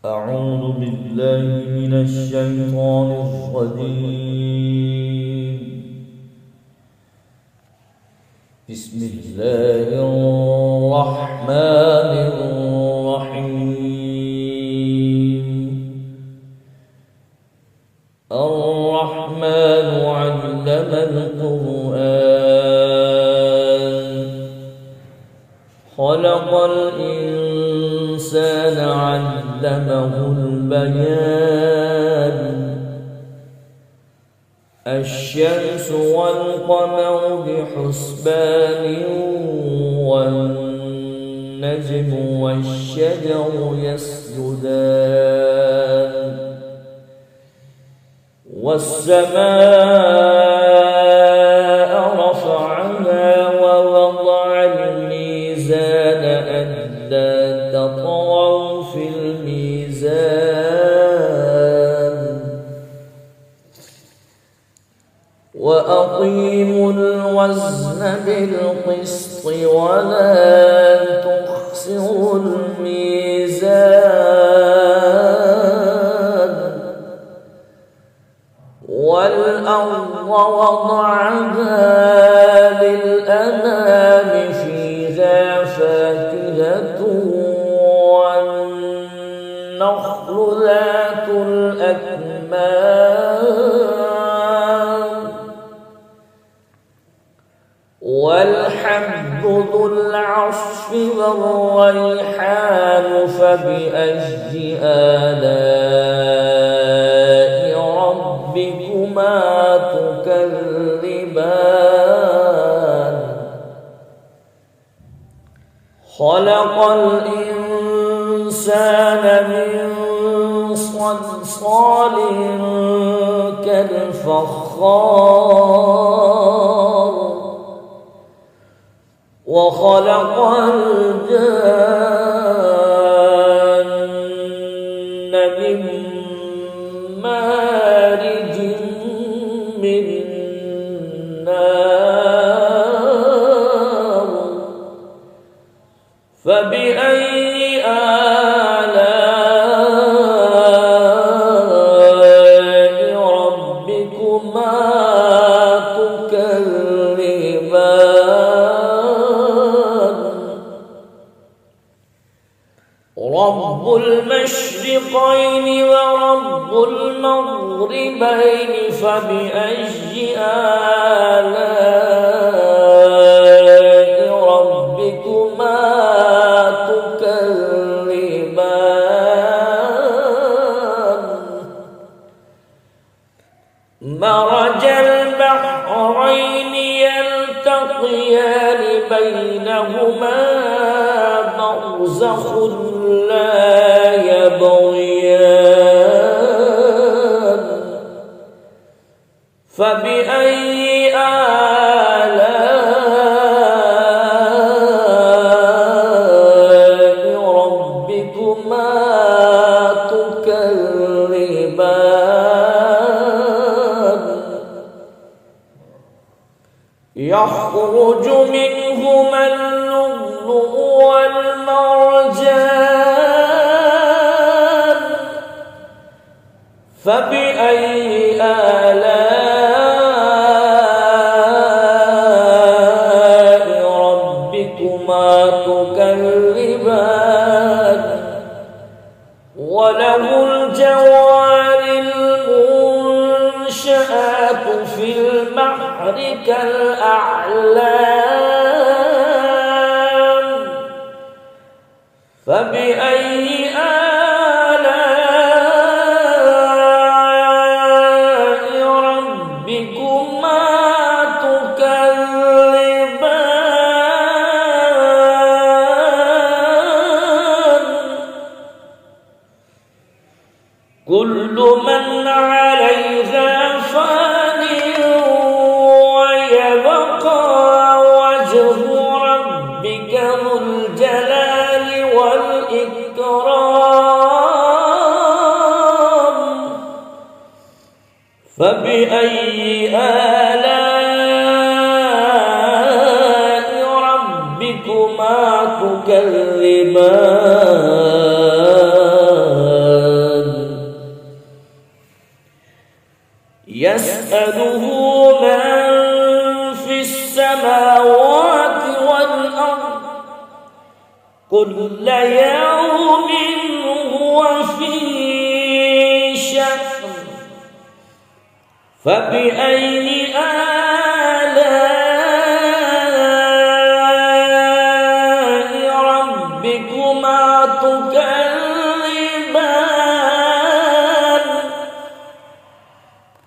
أعوذ بالله من الشيطان الرجيم. بسم الله الرحمن الرحيم. الرحمن علم القرآن، خلق الإنسان علمه البيان. الشمس والقمر بحسبان، والنجم والشجر يسجدان. والسماء رفعها ووضع الميزان ألا تطغوا في الميزان وأقيموا الوزن بالقسط ولا تخسروا الميزان. والأرض وضعها للأنام فيها فاكهة والنخل ذات الأكمام والحب ذو العصف والريحان. فبأي آلاء ربكما تكذبان؟ خلق الإنسان من صلصال كالفخار، وخلق الجن من مارج من نار. فبأي آلاء ربكما تكذبان؟ رب المشرقين ورب المغربين. فبأي آلاء ربكما تكذبان؟ مرج البحرين يلتقيان بينهما برزخ لا يبغيان. فبأي آلاء ربكما تكذبان؟ يخرج منهما اللؤلؤ والمرجان. فبأي آلاء ربكما تكذبان؟ وله الجوار المنشآت في البحر كالأعلام. فبأي آلاء ربكما تكذبان؟ كل من عليها فان ويبقى وجه ربك ذو الجلال والإكرام. فبأي آلاء ربكما تكذبان؟ يسأله من في السماوات والأرض كل يوم هو في شأن فبأي آلاء ربكما تكذبان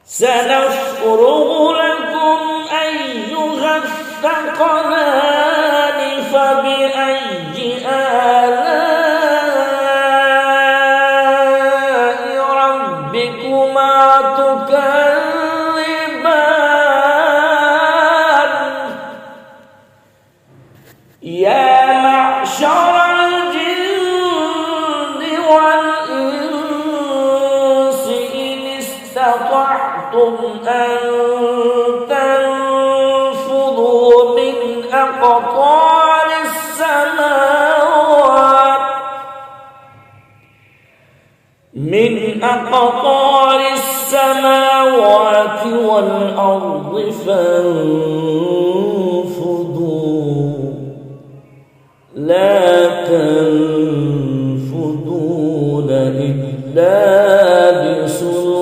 سنفرغ لكم أيها الثقلان فبأي آلاء ربكما تكذبان يا معشر الجن والإنس إن استطعتم أن تنفذوا من أقطار السماوات والأرض فانفذوا لا تنفذون إلا بسلطان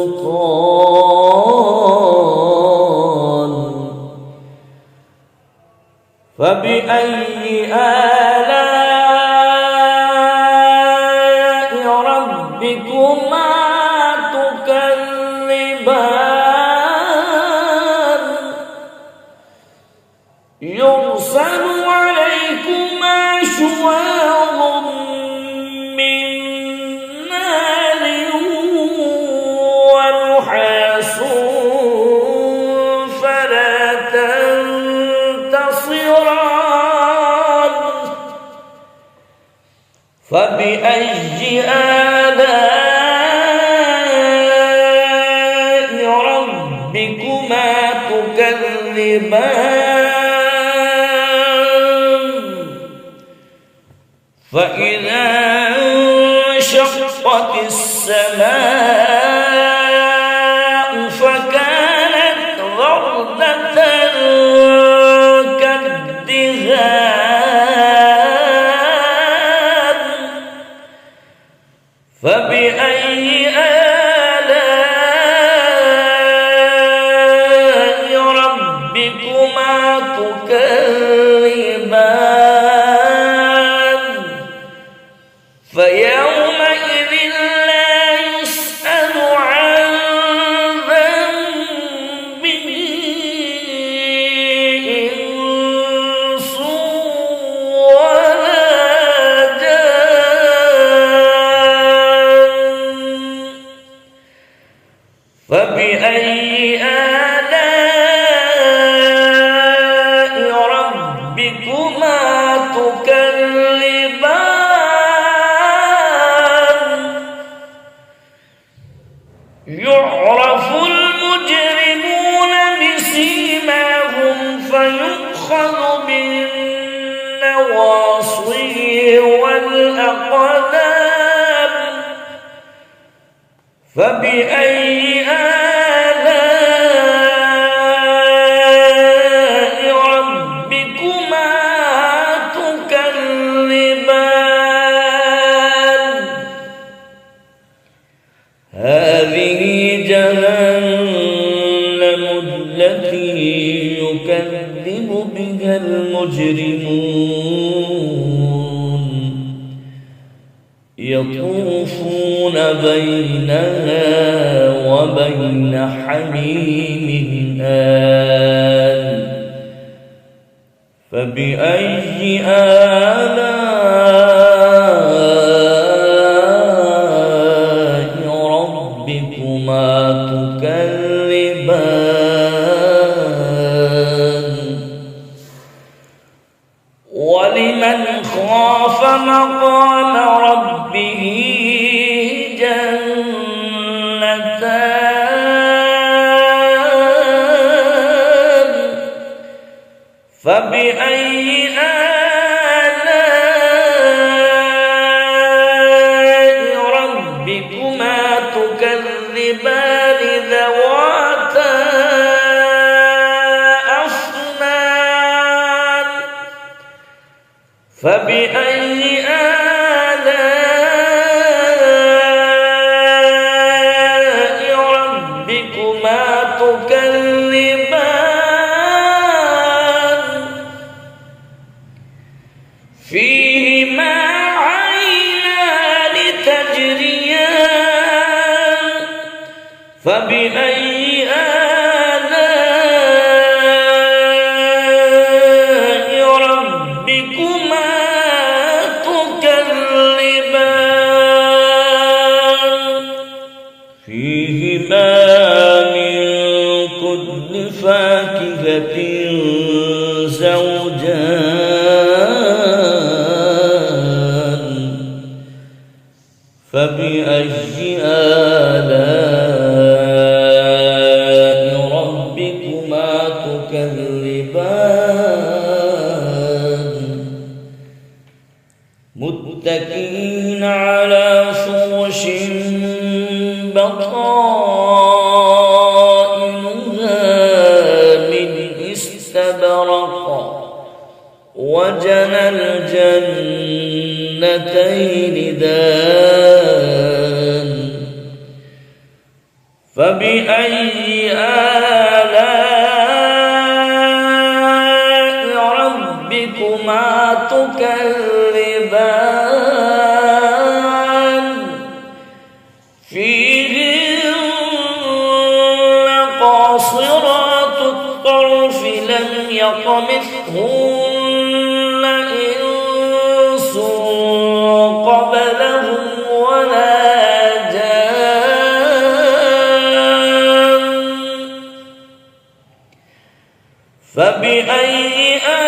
فبأي آلاء ربكما تكذبان يرسل عليكما شواظ من نار ونحاس فلا تنتصران فبأي آلاء ربكما تكذبان فإذا انشقت السماء فكانت وردة كالدهان فبأي آلاء ربكما تكذبان فيومئذ لا يسأل عن ذنبه إنس ولا جان فبأي آلاء ربكما تكذبان يعرف المجرمون بسيماهم فيؤخذ بالنواصي والأقدام فبأي آلاء ربكما تكذبان هذه جهنم التي يكذب بها المجرمون يطوفون بينها وبين حميم آن فبأي آلاء ربكما تكذبان ولمن خاف مقام ربه جنتان فبأي آلاء ربكما تكذبان ذواتا فبأي آلاء ربكما تكذبان فيهما عينان تجريان فبأي آلاء ربكما تكذبان فيهما من كل فاكهة زوجان فبأي آلاء ربكما تكذبان متكئين على فرش بطائنها من استبرق وجنى الجنتين دان فبأي آلاء ربكما تكذبان فيهن قاصرات الطرف لم يطمثهن إنس قبلهم ولا جان فبأي آلاء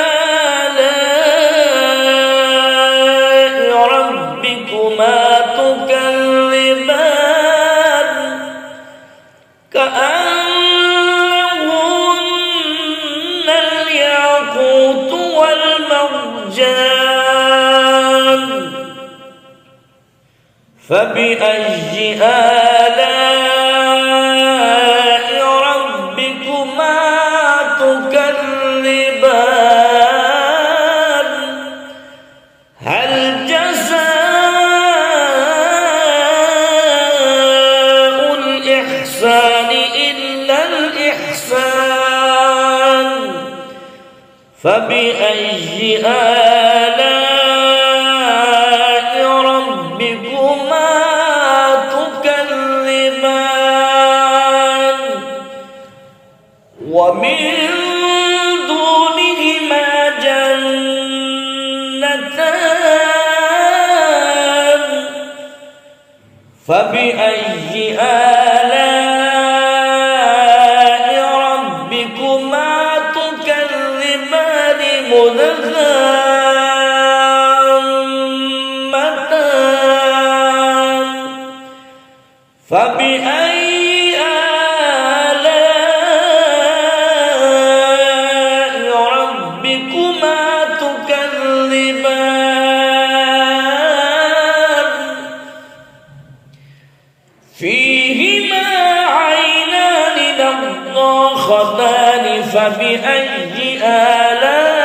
ربكما تكذبان كأنهن الياقوت والمرجان فبأي آلاء ربكما تكذبان هل جزاء الإحسان إلا الإحسان فبأي آلاء ربكما تكذبان ومن دونهما جنتان فبأي آلاء ربكما تكذبان مدهامتان فبأي آلاء ربكما تكذبان فيهما عينان نضاختان فبأي آلاء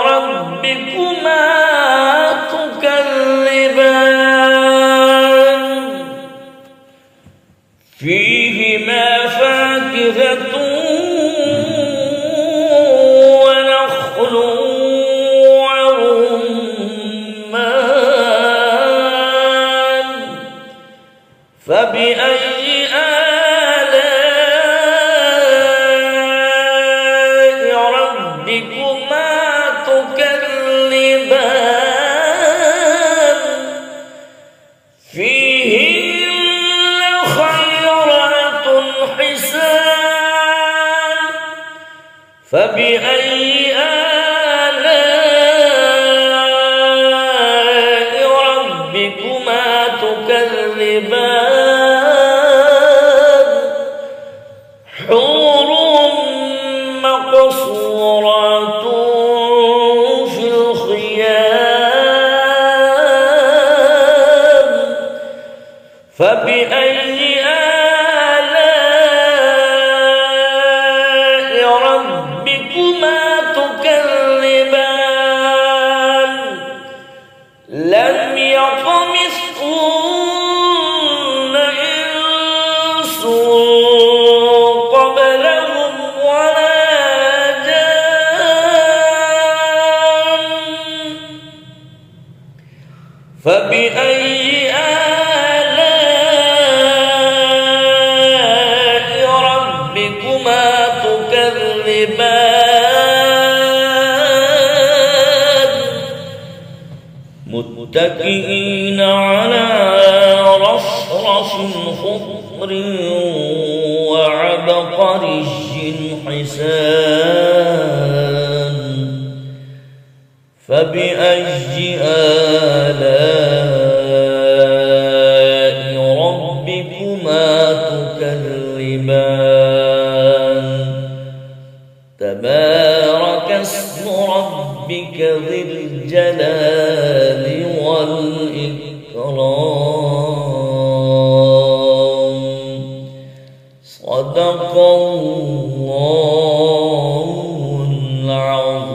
ربكما تكذبان فيهما فاكهة ونخل ورمان فبأي آلاء ربكما تكذبان فيهن خيرات حسان فبأي آلاء ربكما تكذبان حور مقصورات في الخيام فبأي آلاء ربكما تكذبان لم يطمثهن إنس قبلهم ولا جان فبأي آلاء ربكما تكذبان متكئين على رفرف خضر وعبقري حسان فبأي آلاء ربكما تكذبان تبارك اسم ربك ذي الجلال والإكرام صدق الله العظيم.